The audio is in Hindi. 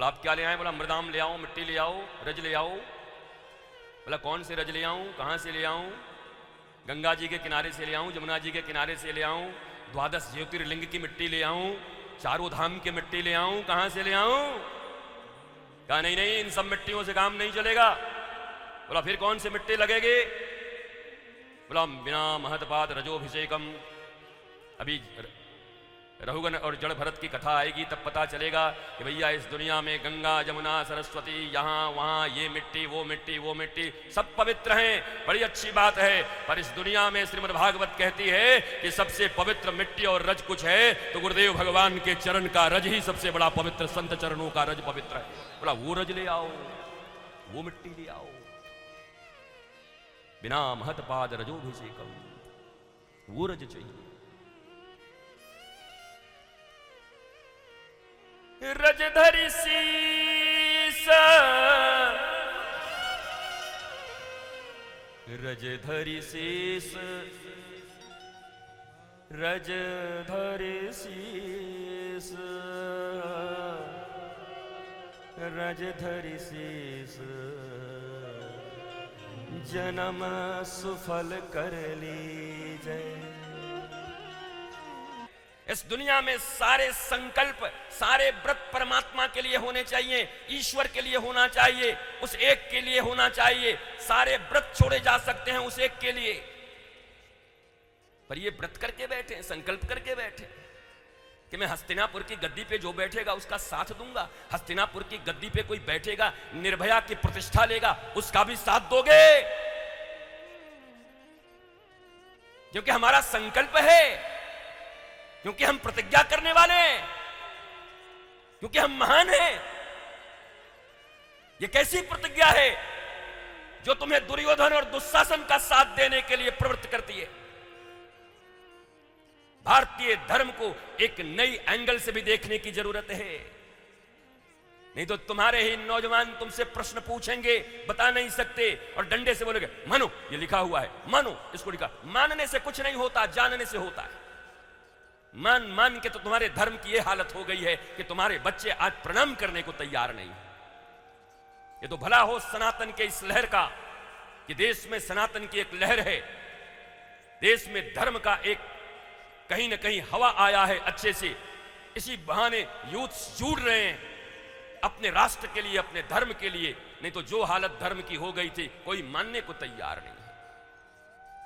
बोला आप क्या ले आए? बोला मृदाम ले आओ, मिट्टी ले आओ, रज ले आओ। बोला कौन से रज ले आऊं, कहां से ले आऊं? गंगा जी के किनारे से ले आऊं, जमुना जी के किनारे से ले आऊं, द्वादश ज्योतिर्लिंग की मिट्टी ले आऊं, चारों धाम की मिट्टी ले आऊं, कहां से ले आऊं? कहा नहीं नहीं, इन सब मिट्टियों से काम नहीं चलेगा। बोला फिर कौन सी मिट्टी लगेगी? बोला बिना महतपात रजोभिषेकम। अभी रघुगण और जड़ भरत की कथा आएगी तब पता चलेगा कि भैया इस दुनिया में गंगा जमुना सरस्वती यहाँ वहाँ ये मिट्टी वो मिट्टी सब पवित्र हैं, बड़ी अच्छी बात है। पर इस दुनिया में श्रीमद् भागवत कहती है कि सबसे पवित्र मिट्टी और रज कुछ है तो गुरुदेव भगवान के चरण का रज ही सबसे बड़ा पवित्र, संत चरणों का रज पवित्र है। बोला वो रज ले आओ, वो मिट्टी ले आओ। बिना महतपाद रजोभिषेकम, वो रज चाहिए। रजधरि शीस, रजधरि शीस, रजधरि शीस, रजधरि शीस, जन्म सुफल कर लीजय। इस दुनिया में सारे संकल्प, सारे व्रत परमात्मा के लिए होने चाहिए, ईश्वर के लिए होना चाहिए, उस एक के लिए होना चाहिए। सारे व्रत छोड़े जा सकते हैं उस एक के लिए। पर ये व्रत करके बैठे, संकल्प करके बैठे कि मैं हस्तिनापुर की गद्दी पे जो बैठेगा उसका साथ दूंगा, हस्तिनापुर की गद्दी पे कोई बैठेगा निर्भया की प्रतिष्ठा लेगा उसका भी साथ दोगे? क्योंकि हमारा संकल्प है, क्योंकि हम प्रतिज्ञा करने वाले हैं, क्योंकि हम महान हैं। यह कैसी प्रतिज्ञा है जो तुम्हें दुर्योधन और दुशासन का साथ देने के लिए प्रवृत्त करती है? भारतीय धर्म को एक नई एंगल से भी देखने की जरूरत है। नहीं तो तुम्हारे ही नौजवान तुमसे प्रश्न पूछेंगे, बता नहीं सकते और डंडे से बोलेंगे मानो ये लिखा हुआ है, मानो इसको लिखा। मानने से कुछ नहीं होता, जानने से होता है। मान के तो तुम्हारे धर्म की यह हालत हो गई है कि तुम्हारे बच्चे आज प्रणाम करने को तैयार नहीं। ये तो भला हो सनातन के इस लहर का कि देश में सनातन की एक लहर है, देश में धर्म का एक कहीं ना कहीं हवा आया है अच्छे से। इसी बहाने यूथ जुड़ रहे हैं अपने राष्ट्र के लिए, अपने धर्म के लिए। नहीं तो जो हालत धर्म की हो गई थी कोई मानने को तैयार नहीं।